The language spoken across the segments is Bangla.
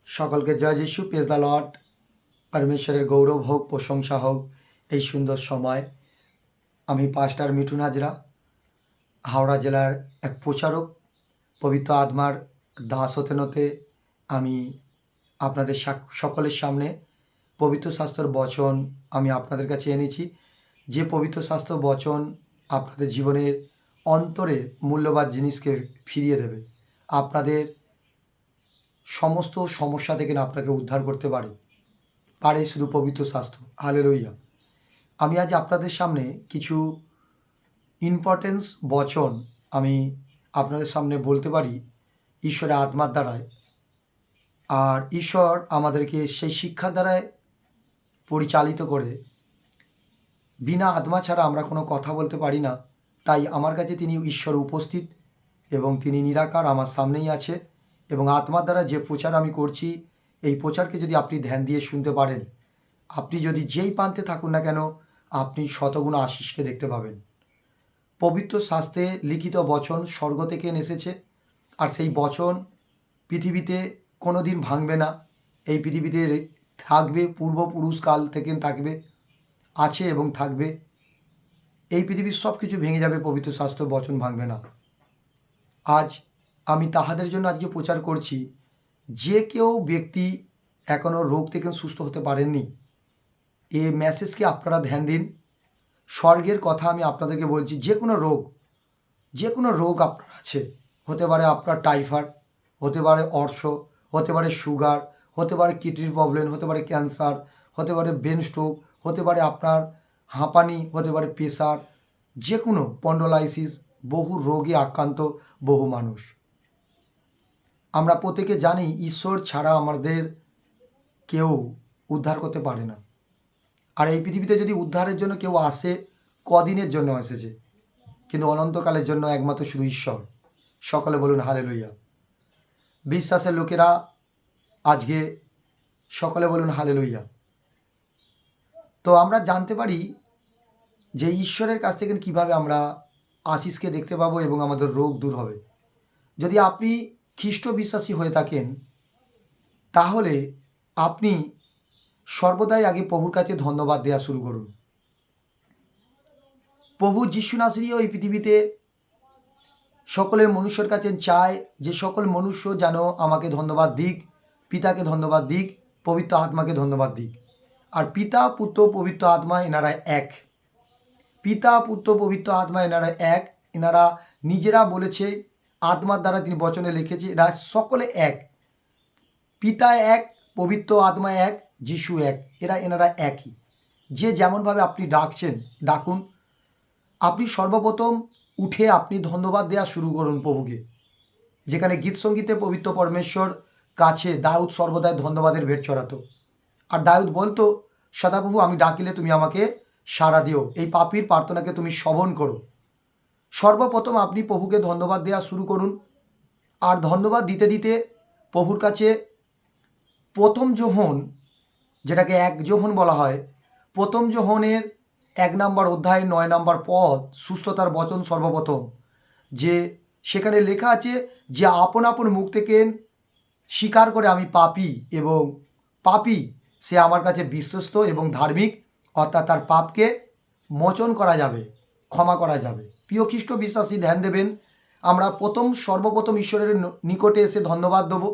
সকলকে জয় যিশু, প্রেজ দ্য লর্ড। পরমেশ্বরের গৌরব হোক, প্রশংসা হোক এই সুন্দর সময়। আমি পাস্টার মিঠুন হাজরা, হাওড়া জেলার এক প্রচারক। পবিত্র আত্মার দাস হতে হতে আমি আপনাদের সকলের সামনে পবিত্র শাস্ত্রের বচন আমি আপনাদের কাছে এনেছি। যে পবিত্র শাস্ত্র বচন আপনাদের জীবনের অন্তরে মূল্যবান জিনিসকে ফিরিয়ে দেবে, আপনাদের সমস্ত সমস্যা থেকে আপনাকে উদ্ধার করতে পারে শুধু পবিত্র শাস্ত্র। হালেলুয়া। আমি আজ আপনাদের সামনে কিছু ইম্পর্টেন্স বচন আমি আপনাদের সামনে বলতে পারি ঈশ্বরের আত্মার দ্বারায়। আর ঈশ্বর আমাদেরকে সেই শিক্ষার দ্বারায় পরিচালিত করে। বিনা আত্মা ছাড়া আমরা কোনো কথা বলতে পারি না। তাই আমার কাছে তিনি ঈশ্বর উপস্থিত এবং তিনি নিরাকার আমার সামনেই আছে। এবং আত্মার দ্বারা যে প্রচার আমি করছি, এই প্রচারকে যদি আপনি ধ্যান দিয়ে শুনতে পারেন, আপনি যদি যেই প্রান্তে থাকুন না কেন, আপনি শতগুণ আশিসকে দেখতে পাবেন। পবিত্র শাস্ত্রে লিখিত বচন স্বর্গ থেকে এসেছে, আর সেই বচন পৃথিবীতে কোনো দিন ভাঙবে না। এই পৃথিবীতে থাকবে, পূর্বপুরুষ কাল থেকে থাকবে, আছে এবং থাকবে। এই পৃথিবীর সব কিছু ভেঙে যাবে, পবিত্র শাস্ত্র বচন ভাঙবে না। আজ আমি তাহাদের জন্য আজকে প্রচার করছি, যে কেউ ব্যক্তি এখনও রোগ থেকে সুস্থ হতে পারেননি, এই মেসেজকে আপনারা ধ্যান দিন। স্বর্গের কথা আমি আপনাদেরকে বলছি। যে কোনো রোগ আপনার আছে, হতে পারে আপনার টাইফয়েড, হতে পারে অর্শ, হতে পারে সুগার, হতে পারে কিডনির প্রবলেম, হতে পারে ক্যান্সার, হতে পারে ব্রেন স্ট্রোক, হতে পারে আপনার হাঁপানি, হতে পারে প্রেশার, যে কোনো স্পন্ডোলাইসিস, বহু রোগে আক্রান্ত বহু মানুষ। আমরা প্রত্যেকে জানি ঈশ্বর ছাড়া আমাদের কেউ উদ্ধার করতে পারে না। আর এই পৃথিবীতে যদি উদ্ধারের জন্য কেউ আসে, কদিনের জন্য এসেছে, কিন্তু অনন্তকালের জন্য একমাত্র শুধু ঈশ্বর। সকলে বলুন হালেলুয়া। বিশ্বাসের লোকেরা আজকে সকলে বলুন হালেলুয়া। তো আমরা জানতে পারি যে ঈশ্বরের কাছ থেকে কীভাবে আমরা আশিসকে দেখতে পাবো এবং আমাদের রোগ দূর হবে। যদি আপনি খ্রিস্ট বিশ্বাসী হয়ে থাকেন, তাহলে আপনি সর্বদাই আগে প্রভুর কাছে ধন্যবাদ দেওয়া শুরু করুন। প্রভু যিশু নাসরীও এই পৃথিবীতে সকলের মনুষ্যের কাছে চায় যে সকল মনুষ্য যেন আমাকে ধন্যবাদ দিক, পিতাকে ধন্যবাদ দিক, পবিত্র আত্মাকে ধন্যবাদ দিক। আর পিতা, পুত্র, পবিত্র আত্মা এনারা এক। পিতা, পুত্র, পবিত্র আত্মা এনারা এক। এনারা নিজেরা বলেছে, আত্মার দ্বারা তিনি বচনে লিখেছে, এরা সকলে এক। পিতা এক, পবিত্র আত্মা এক, যিশু এক। এনারা একই। যে যেমনভাবে আপনি ডাকুন। আপনি সর্বপ্রথম উঠে আপনি ধন্যবাদ দেওয়া শুরু করুন প্রভুকে। যেখানে গীত সঙ্গীতে পবিত্র পরমেশ্বর কাছে দাউদ সর্বদাই ধন্যবাদের ভেট চড়াতো। আর দাউদ বলতো, সদাপ্রভু আমি ডাকিলে তুমি আমাকে সাড়া দিও, এই পাপীর প্রার্থনাকে তুমি শ্রবণ করো। সর্বপ্রথম আপনি প্রভুকে ধন্যবাদ দেওয়া শুরু করুন। আর ধন্যবাদ দিতে দিতে প্রভুর কাছে প্রথম যোহন, যেটাকে 1 যোহন বলা হয়, প্রথম যোহনের 1 নম্বর অধ্যায় 9 নম্বর পদ, সুস্থতার বচন সর্বপ্রথম, যে সেখানে লেখা আছে যে আপন আপন মুখ থেকে স্বীকার করে আমি পাপী এবং পাপী, সে আমার কাছে বিশ্বস্ত এবং ধার্মিক, অর্থাৎ তার পাপকে মোচন করা যাবে, ক্ষমা করা যাবে। প্রিয় খ্রিস্ট বিশ্বাসী ধ্যান দেবেন, আমরা সর্বপ্রথম ঈশ্বরের নিকটে এসে ধন্যবাদ দেবো।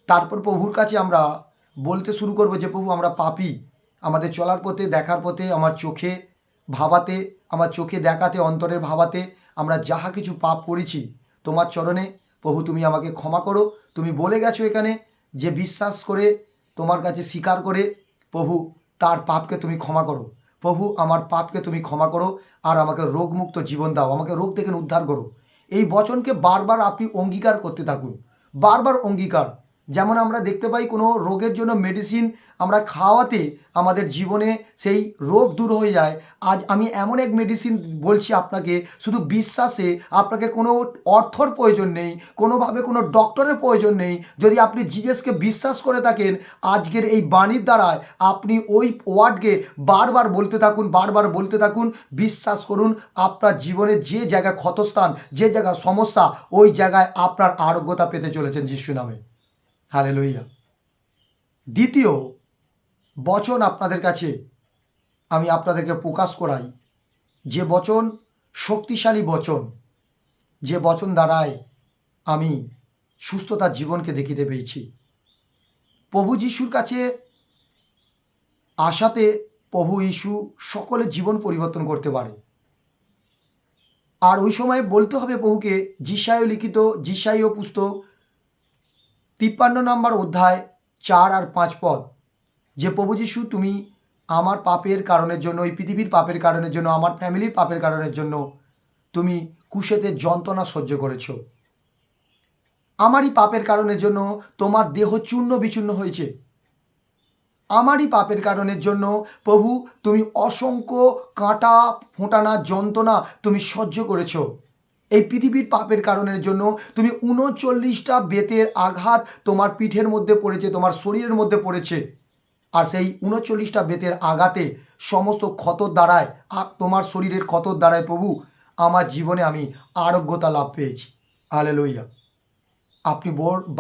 তারপর প্রভুর কাছে আমরা বলতে শুরু করব যে প্রভু আমরা পাপী, আমাদের চলার পথে, দেখার পথে, আমার চোখে ভাবাতে, আমার চোখে দেখাতে, অন্তরের ভাবাতে আমরা যাহা কিছু পাপ করেছি তোমার চরণে প্রভু তুমি আমাকে ক্ষমা করো। তুমি বলে গেছো এখানে যে বিশ্বাস করে তোমার কাছে স্বীকার করে প্রভু তার পাপকে তুমি ক্ষমা করো। প্রভু আমার পাপকে তুমি ক্ষমা করো আর আমাকে রোগমুক্ত জীবন দাও, আমাকে রোগ থেকে উদ্ধার করো। এই বচনকে বারবার আপনি অঙ্গীকার করতে থাকুন, বারবার অঙ্গীকার। যেমন আমরা দেখতে পাই কোনো রোগের জন্য মেডিসিন আমরা খাওয়াতে আমাদের জীবনে সেই রোগ দূর হয়ে যায়। আজ আমি এমন এক মেডিসিন বলছি আপনাকে, শুধু বিশ্বাসে, আপনাকে কোনো অর্থর প্রয়োজন নেই, কোনোভাবে কোনো ডক্টরের প্রয়োজন নেই। যদি আপনি জিজাসকে বিশ্বাস করে থাকেন, আজকের এই বাণীর দ্বারায় আপনি ওই ওয়ার্ডকে বারবার বলতে থাকুন, বারবার বলতে থাকুন। বিশ্বাস করুন, আপনার জীবনে যে জায়গা ক্ষতস্থান, যে জায়গা সমস্যা, ওই জায়গায় আপনার আরোগ্যতা পেতে চলেছেন যিশু নামে। হালেলুয়া। দ্বিতীয় বচন আপনাদের কাছে আমি আপনাদেরকে প্রকাশ করাই, যে বচন শক্তিশালী বচন, যে বচন দ্বারায় আমি সুস্থতার জীবনকে দেখিতে পেয়েছি। প্রভু যিশুর কাছে আসাতে প্রভু যিশু সকলের জীবন পরিবর্তন করতে পারে। আর ওই সময় বলতে হবে প্রভুকে, যিশায় লিখিত যিশায় পুস্তক 53 নম্বর অধ্যায় 4 আর 5 পদ, যে প্রভু যিশু তুমি আমার পাপের কারণের জন্য, এই পৃথিবীর পাপের কারণের জন্য, আমার ফ্যামিলির পাপের কারণের জন্য তুমি কুশেতে যন্ত্রণা সহ্য করেছ। আমারই পাপের কারণের জন্য তোমার দেহ চূর্ণ বিচূর্ণ হয়েছে। আমারই পাপের কারণের জন্য প্রভু তুমি অসংখ্য কাঁটা ফোঁটানা যন্ত্রণা তুমি সহ্য করেছো। এই পৃথিবীর পাপের কারণের জন্য তুমি 39টা বেতের আঘাত তোমার পিঠের মধ্যে পড়েছে, তোমার শরীরের মধ্যে পড়েছে। আর সেই 39টা বেতের আঘাতে সমস্ত ক্ষতর দ্বারায়, আর তোমার শরীরের ক্ষতর দ্বারায় প্রভু আমার জীবনে আমি আরোগ্যতা লাভ পেয়েছি। হালেলুয়া। আপনি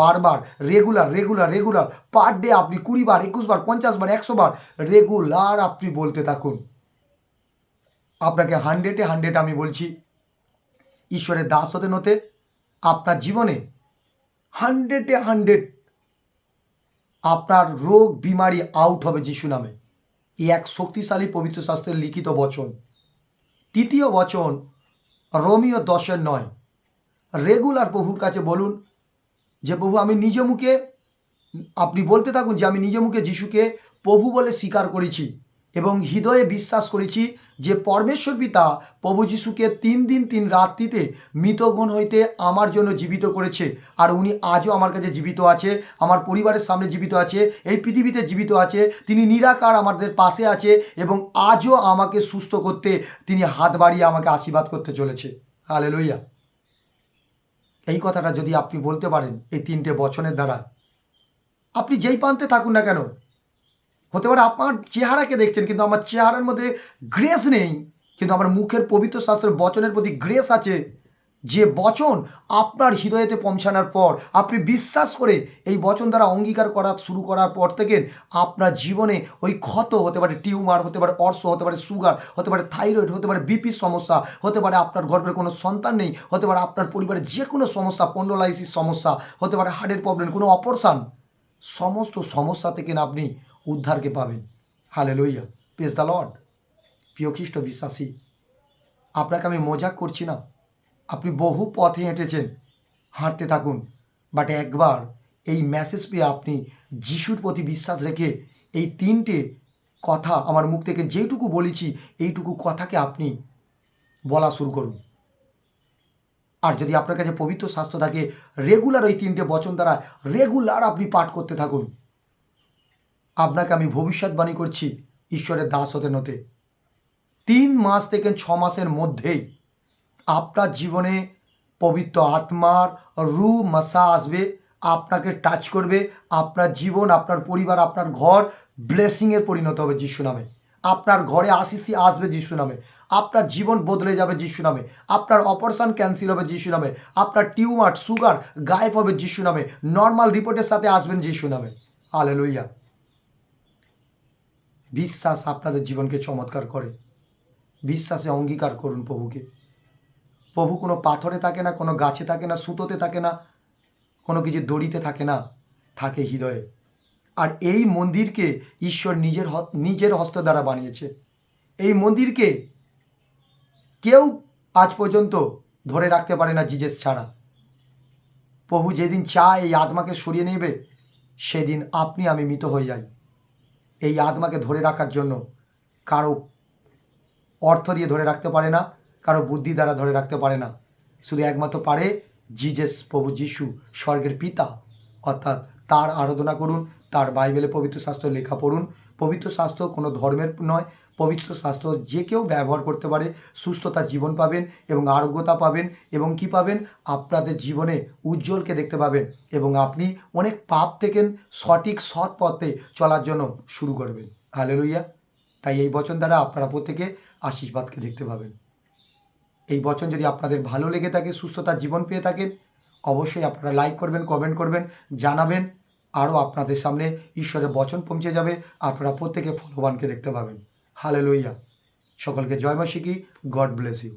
বারবার রেগুলার পার ডে আপনি 20 বার, 21 বার, 50 বার, 100 বার রেগুলার আপনি বলতে থাকুন। আপনাকে 100-এ 100 আমি বলছি, ঈশ্বরের দাস হতে আপনার জীবনে 100-এ 100 আপনার রোগ বিমারি আউট হবে যিশু নামে। এই এক শক্তিশালী পবিত্র শাস্ত্রের লিখিত বচন। তৃতীয় বচন রোমিও 10:9। রেগুলার প্রভুর কাছে বলুন যে প্রভু আমি নিজ মুখে, আপনি বলতে থাকুন যে আমি নিজ মুখে যিশুকে প্রভু বলে স্বীকার করেছি এবং হৃদয়ে বিশ্বাস করেছি যে পরমেশ্বর পিতা প্রভু যিশুকে 3 দিন 3 রাত্রিতে মৃতগণ হইতে আমার জন্য জীবিত করেছে। আর উনি আজও আমার কাছে জীবিত আছে, আমার পরিবারের সামনে জীবিত আছে, এই পৃথিবীতে জীবিত আছে। তিনি নিরাকার আমাদের পাশে আছে এবং আজও আমাকে সুস্থ করতে তিনি হাত বাড়িয়ে আমাকে আশীর্বাদ করতে চলেছে। হালেলুয়া। এই কথাটা যদি আপনি বলতে পারেন এই 3টে বচনের দ্বারা, আপনি যেই প্রান্তে থাকুন না কেন, হতে পারে আপনার চেহারাকে দেখছেন কিন্তু আমার চেহারার মধ্যে গ্রেস নেই, কিন্তু আমার মুখের পবিত্র শাস্ত্রের বচনের প্রতি গ্রেস আছে। যে বচন আপনার হৃদয়েতে পৌঁছানোর পর আপনি বিশ্বাস করে এই বচন দ্বারা অঙ্গীকার করা শুরু করার পর থেকে আপনার জীবনে ওই ক্ষত, হতে পারে টিউমার, হতে পারে অর্শ, হতে পারে সুগার, হতে পারে থাইরয়েড, হতে পারে বিপির সমস্যা, হতে পারে আপনার গর্ভের কোনো সন্তান নেই, হতে পারে আপনার পরিবারের যে কোনো সমস্যা, পন্ডোলাইসিস সমস্যা, হতে পারে হার্টের প্রবলেম, কোনো অপারেশন, সমস্ত সমস্যা থেকে না আপনি উদ্ধারকে পাবেন। Hallelujah, praise the lord. প্রিয় খ্রিস্ট বিশ্বাসী, আপনাকে আমি মজাক করছি না। আপনি বহু পথে হেঁটেছেন, হাঁটতে থাকুন, বাট একবার এই মেসেজ পেয়ে আপনি যিশুর প্রতি বিশ্বাস রেখে এই 3টে কথা আমার মুখ থেকে যেইটুকু বলেছি এইটুকু কথাকে আপনি বলা শুরু করুন। আর যদি আপনার কাছে পবিত্র শাস্ত্র থাকে, রেগুলার ওই 3টে বচন দ্বারা রেগুলার আপনি পাঠ করতে থাকুন। আপনাকে আমি ভবিষ্যৎবাণী করছি, ঈশ্বরের দাস হতে 3 মাস থেকে 6 মাসের মধ্যেই আপনার জীবনে পবিত্র আত্মার রু মাসা আসবে, আপনাকে টাচ করবে। আপনার জীবন, আপনার পরিবার, আপনার ঘর ব্লেসিংয়ের পরিণত হবে যিশু নামে। আপনার ঘরে আশিসি আসবে যিশু নামে। আপনার জীবন বদলে যাবে যিশু নামে। আপনার অপারেশন ক্যান্সেল হবে যিশু নামে। আপনার টিউমার, সুগার গায়েব হবে যিশু নামে। নর্মাল রিপোর্টের সাথে আসবেন যিশু নামে। হালেলুয়া। বিশ্বাস আপনাদের জীবনকে চমৎকার করে। বিশ্বাসে অঙ্গীকার করুন প্রভুকে। প্রভু কোনো পাথরে থাকে না, কোনো গাছে থাকে না, সুতোতে থাকে না, কোনো কিছু দড়িতে থাকে না, থাকে হৃদয়ে। আর এই মন্দিরকে ঈশ্বর নিজের হস্ত দ্বারা বানিয়েছে। এই মন্দিরকে কেউ আজ পর্যন্ত ধরে রাখতে পারে না জিজেস ছাড়া। প্রভু যেদিন চায় এই আত্মাকে সরিয়ে নেবে, সেদিন আপনি আমি মৃত হয়ে যাই। এই আত্মাকে ধরে রাখার জন্য কারো অর্থ দিয়ে ধরে রাখতে পারে না, কারো বুদ্ধি দ্বারা ধরে রাখতে পারে না, শুধু একমাত্র পারে জিজেস, প্রভু যিশু, স্বর্গের পিতা। অর্থাৎ তার আরাধনা করুন, তার বাইবেলে পবিত্র শাস্ত্র লেখা পড়ুন। পবিত্র শাস্ত্র কোনো ধর্মের নয়, পবিত্র শাস্ত্র যে কেউ ব্যবহার করতে পারে। সুস্থতা জীবন পাবেন এবং আরোগ্যতা পাবেন এবং কি পাবেন, আপনাদের জীবনে উজ্জ্বলকে দেখতে পাবেন এবং আপনি অনেক পাপ থেকে সঠিক সৎ পথে চলার জন্য শুরু করবেন। হালেলুয়া। তাই এই বচন দ্বারা আপনারা প্রত্যেকে আশীর্বাদকে দেখতে পাবেন। এই বচন যদি আপনাদের ভালো লেগে থাকে, সুস্থতার জীবন পেয়ে থাকেন, অবশ্যই আপনারা লাইক করবেন, কমেন্ট করবেন, জানাবেন আরও আপনাদের সামনে ঈশ্বরের বচন পৌঁছে যাবে। আপনারা প্রত্যেকে ফলবানকে দেখতে পাবেন। হালেলুইয়া। সকলকে জয় মাসিকি। God bless you.